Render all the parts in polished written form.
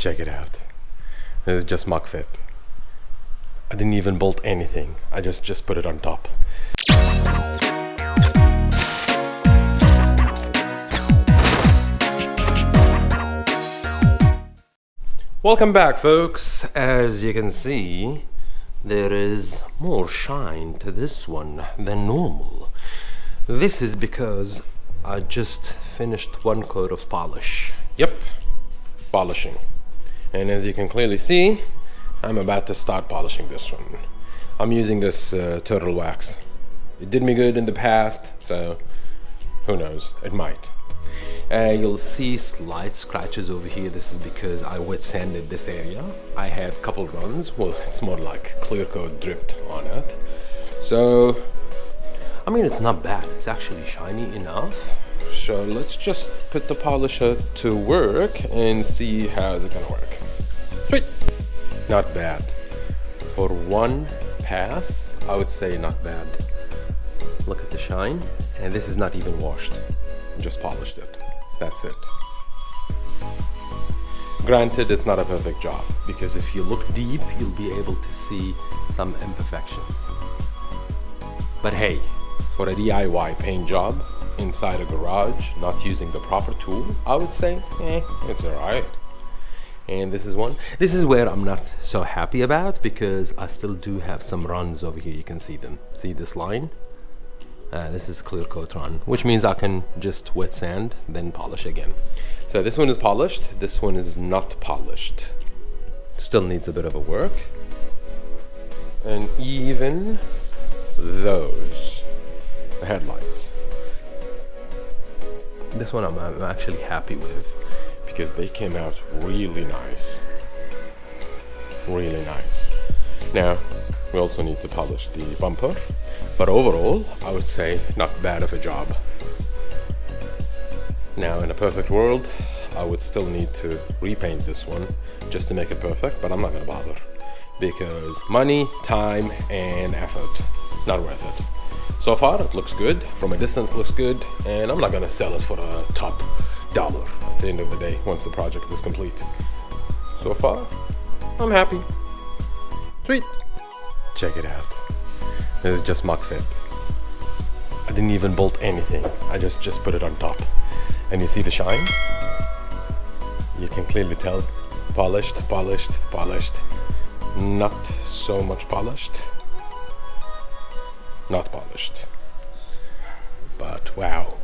Check it out. This is just mock fit. I didn't even bolt anything. I just put it on top. Welcome back, folks. As you can see, there is more shine to this one than normal. This is because I just finished one coat of polish. Yep, polishing. And as you can clearly see, I'm about to start polishing this one. I'm using this turtle wax. It did me good in the past, so who knows, it might. You'll see slight scratches over here. This is because I wet sanded this area. I had a couple runs. Well, it's more like clear coat dripped on it. So, I mean, it's not bad. It's actually shiny enough. So let's just put the polisher to work and see how is it gonna work. Sweet. Not bad. For one pass, I would say not bad. Look at the shine. And this is not even washed. Just polished it. That's it. Granted, it's not a perfect job, because if you look deep, you'll be able to see some imperfections. But hey, for a DIY paint job, inside a garage, not using the proper tool, I would say, it's alright. And this is one. This is where I'm not so happy about, because I still do have some runs over here. You can see them. See this line? This is clear coat run, which means I can just wet sand, then polish again. So this one is polished. This one is not polished. Still needs a bit of a work. And even those, the headlights. This one I'm actually happy with, because they came out really nice. Really nice. Now, we also need to polish the bumper, but overall, I would say not bad of a job. Now, in a perfect world, I would still need to repaint this one just to make it perfect, but I'm not gonna bother, because money, time, and effort, not worth it. So far, it looks good. From a distance, looks good, and I'm not gonna sell it for a top dollar at the end of the day once the project is complete. So far, I'm happy. Sweet. Check it out. This is just mock fit. I didn't even bolt anything. I just put it on top. And you see the shine? You can clearly tell. Polished, polished, polished. Not so much polished. Not polished. But wow.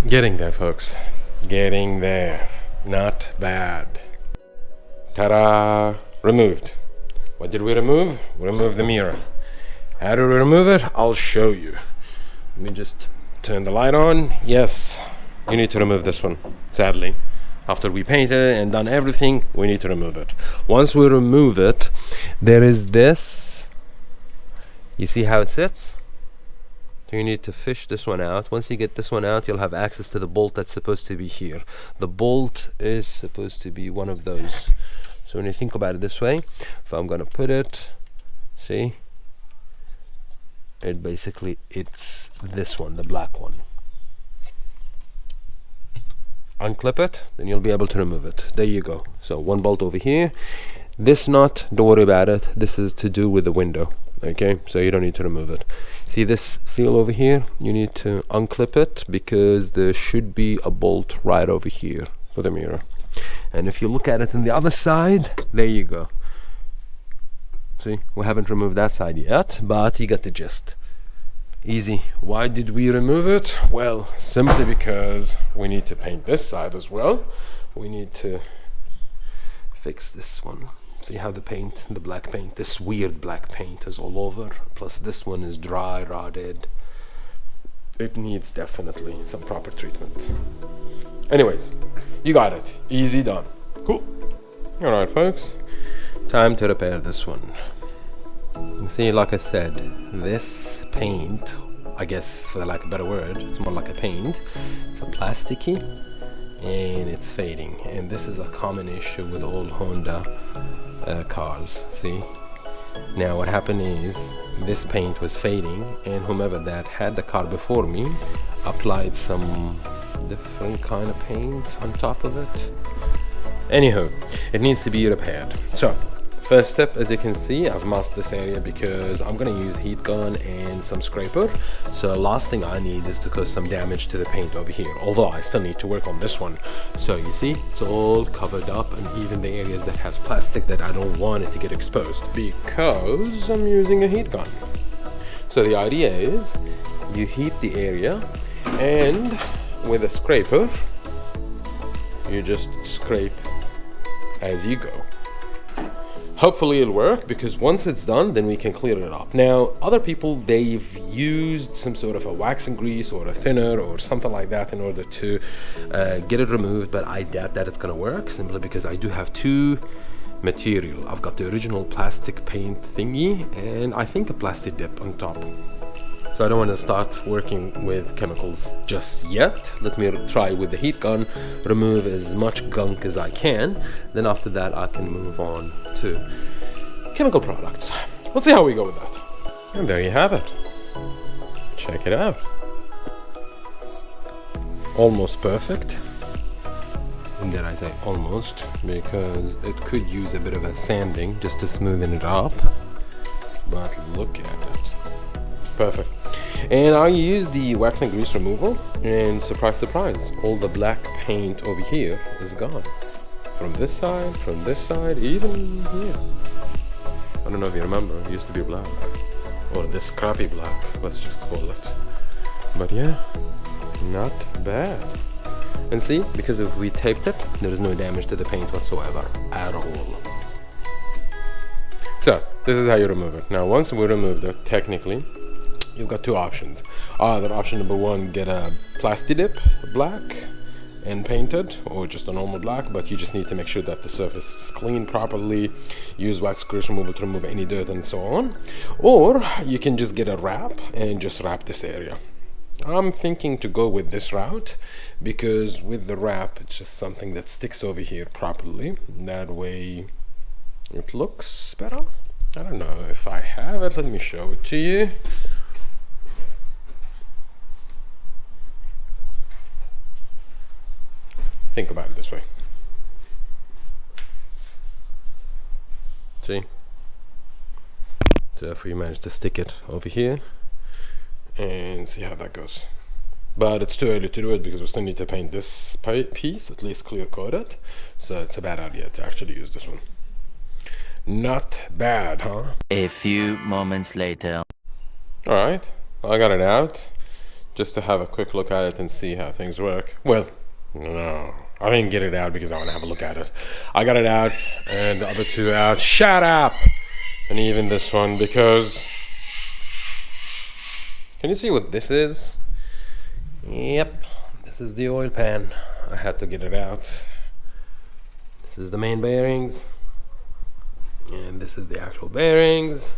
Getting there, folks. Getting there. Not bad. Ta-da! Removed. What did we remove? We removed the mirror. How do we remove it? I'll show you. Let me just turn the light on. Yes, you need to remove this one, sadly. After we painted it and done everything, we need to remove it. Once we remove it, there is this. You see how it sits? So you need to fish this one out. Once you get this one out, you'll have access to the bolt that's supposed to be here. The bolt is supposed to be one of those. So when you think about it this way, if I'm gonna put it, see, it's this one, the black one. Unclip it, then you'll be able to remove it. There you go. So one bolt over here. This nut, don't worry about it. This is to do with the window. Okay, so you don't need to remove it. See this seal over here? You need to unclip it, because there should be a bolt right over here for the mirror. And if you look at it on the other side, there you go. See, we haven't removed that side yet, but you got the gist. Easy. Why did we remove it? Well, simply because we need to paint this side as well. We need to fix this one. See how the paint, the black paint, this weird black paint is all over. Plus this one is dry, rotted. It needs definitely some proper treatment. Anyways, you got it. Easy done. Cool. Alright, folks. Time to repair this one. You see, like I said, this paint, I guess for lack of a better word, it's more like a paint. It's a plasticky and it's fading. And this is a common issue with all Honda cars, see? Now what happened is, this paint was fading, and whomever that had the car before me applied some different kind of paint on top of it. Anywho, it needs to be repaired. So first step, as you can see, I've masked this area because I'm gonna use heat gun and some scraper. So last thing I need is to cause some damage to the paint over here, although I still need to work on this one. So you see, it's all covered up, and even the areas that has plastic that I don't want it to get exposed because I'm using a heat gun. So the idea is you heat the area, and with a scraper you just scrape as you go. Hopefully it'll work, because once it's done, then we can clear it up. Now, other people, they've used some sort of a wax and grease or a thinner or something like that in order to get it removed, but I doubt that it's gonna work, simply because I do have two material. I've got the original plastic paint thingy, and I think a plastic dip on top. So I don't want to start working with chemicals just yet. Let me try with the heat gun, remove as much gunk as I can. Then after that, I can move on to chemical products. Let's see how we go with that. And there you have it. Check it out. Almost perfect. And did I say almost? Because it could use a bit of a sanding just to smoothen it up. But look at it. Perfect. And I use the wax and grease removal, and surprise surprise, all the black paint over here is gone. From this side, even here. I don't know if you remember, it used to be black, or this crappy black, let's just call it. But yeah, not bad. And see, because if we taped it, there is no damage to the paint whatsoever at all. So this is how you remove it. Now once we removed it, technically you've got two options. Either option number one, get a plasti dip black and paint it, or just a normal black, but you just need to make sure that the surface is clean properly. Use wax grease removal to remove any dirt and so on. Or you can just get a wrap and just wrap this area. I'm thinking to go with this route, because with the wrap it's just something that sticks over here properly. That way it looks better. I don't know if I have it, let me show it to you. Think about it this way. See? So if we manage to stick it over here and see how that goes. But it's too early to do it because we still need to paint this piece, at least clear coat it. So it's a bad idea to actually use this one. Not bad, huh? A few moments later. Alright, I got it out just to have a quick look at it and see how things work. Well, no, I didn't get it out because I want to have a look at it. I got it out and the other two out. Shut up! And even this one, because... Can you see what this is? Yep, this is the oil pan. I had to get it out. This is the main bearings. And this is the actual bearings.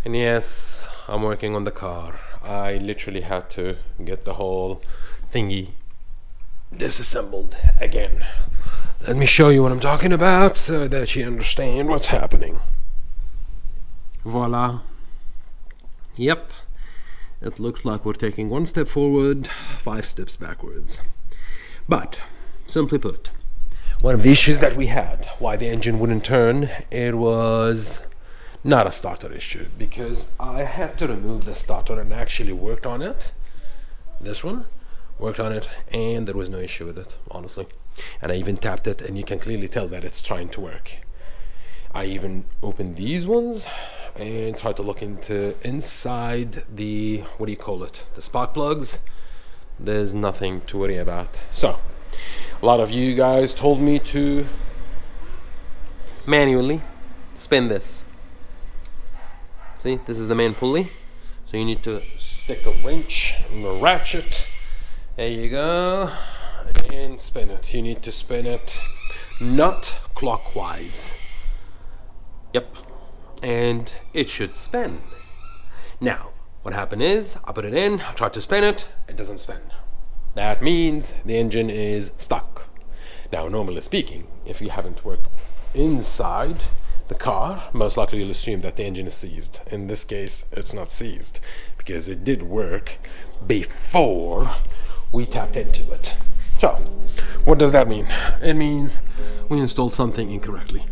And yes, I'm working on the car. I literally had to get the whole thingy disassembled again. Let me show you what I'm talking about so that you understand what's happening. Voila. Yep. It looks like we're taking one step forward, 5 steps backwards. But, simply put, one of the issues that we had, why the engine wouldn't turn, it was not a starter issue, because I had to remove the starter and actually worked on it. This one, worked on it, and there was no issue with it, honestly. And I even tapped it, and you can clearly tell that it's trying to work. I even opened these ones and tried to look into inside the, what do you call it, the spark plugs. There's nothing to worry about. So, a lot of you guys told me to manually spin this. See, this is the main pulley. So you need to stick a wrench and a ratchet. There you go. And spin it. You need to spin it not clockwise. Yep. And it should spin. Now, what happened is, I put it in, I tried to spin it, it doesn't spin. That means the engine is stuck. Now, normally speaking, if you haven't worked inside the car, most likely you'll assume that the engine is seized. In this case, it's not seized, because it did work before we tapped into it. So, what does that mean? It means we installed something incorrectly.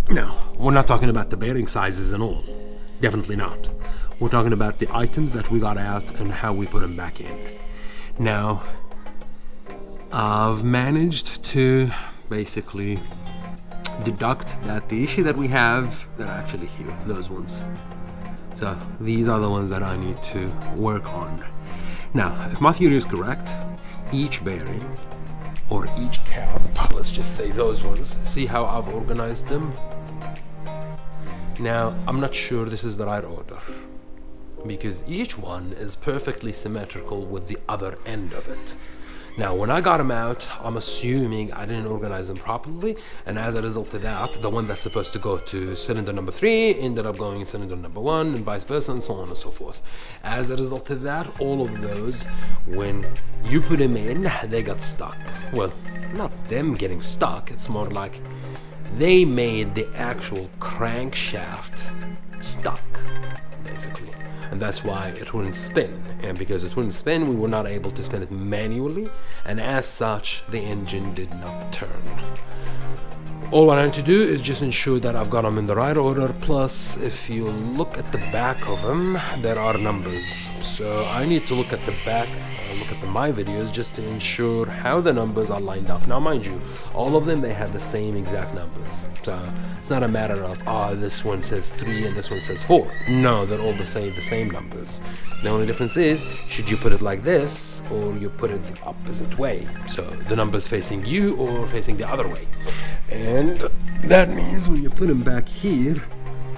Now, we're not talking about the bearing sizes and all. Definitely not. We're talking about the items that we got out and how we put them back in. Now, I've managed to basically deduct that the issue that we have, they're actually here, those ones. So these are the ones that I need to work on. Now, if my theory is correct, each bearing or each cap, let's just say those ones, see how I've organized them? Now, I'm not sure this is the right order because each one is perfectly symmetrical with the other end of it. Now, when I got them out, I'm assuming I didn't organize them properly, and as a result of that, the one that's supposed to go to cylinder number 3 ended up going in cylinder number 1, and vice versa, and so on and so forth. As a result of that, all of those, when you put them in, they got stuck. Well, not them getting stuck, it's more like they made the actual crankshaft stuck, basically. And that's why it wouldn't spin. And because it wouldn't spin, we were not able to spin it manually, and as such, the engine did not turn. All I need to do is just ensure that I've got them in the right order, plus if you look at the back of them, there are numbers. So I need to look at the back, look at my videos just to ensure how the numbers are lined up. Now mind you, all of them, they have the same exact numbers. So it's not a matter of, this one says 3 and this one says 4. No, they're all the same numbers. The only difference is, should you put it like this or you put it the opposite way? So the numbers facing you or facing the other way. And that means when you put them back here,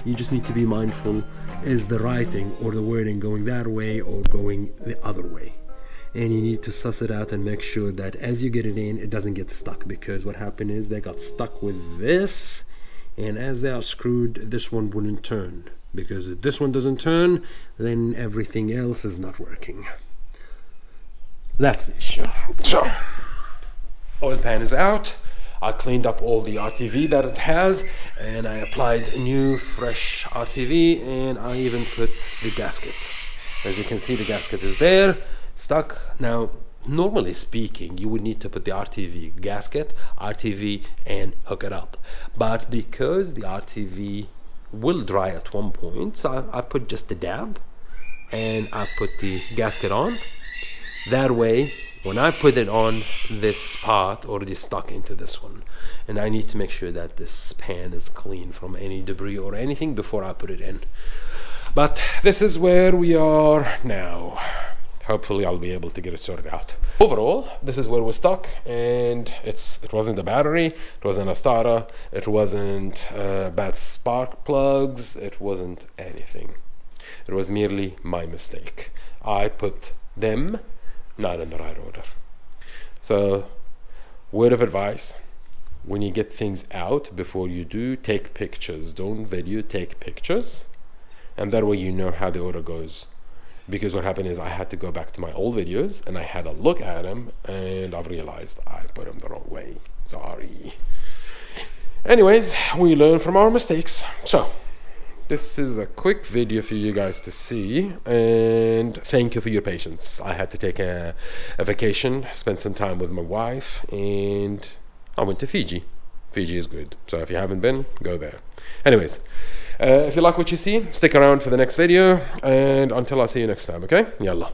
you just need to be mindful, is the writing or the wording going that way or going the other way? And you need to suss it out and make sure that as you get it in, it doesn't get stuck, because what happened is they got stuck with this, and as they are screwed, this one wouldn't turn, because if this one doesn't turn, then everything else is not working. That's the issue. So, oil pan is out. I cleaned up all the RTV that it has, and I applied new fresh RTV, and I even put the gasket. As you can see, the gasket is there, stuck. Now, normally speaking, you would need to put the RTV gasket, RTV, and hook it up. But because the RTV will dry at one point, so I put just the dab, and I put the gasket on. That way, when I put it on, this spot already stuck into this one, and I need to make sure that this pan is clean from any debris or anything before I put it in. But this is where we are now. Hopefully I'll be able to get it sorted out. Overall, this is where we're stuck, and it wasn't the battery, it wasn't a starter, it wasn't bad spark plugs, it wasn't anything. It was merely my mistake. I put them not in the right order. So, word of advice, when you get things out, before you do, take pictures. Don't video, take pictures. And that way you know how the order goes. Because what happened is I had to go back to my old videos and I had a look at them, and I've realized I put them the wrong way. Sorry. Anyways, we learn from our mistakes. So, this is a quick video for you guys to see, and thank you for your patience. I had to take a vacation, spend some time with my wife, and I went to Fiji. Fiji is good, so if you haven't been, go there. Anyways, if you like what you see, stick around for the next video, and until I see you next time, okay? Yalla.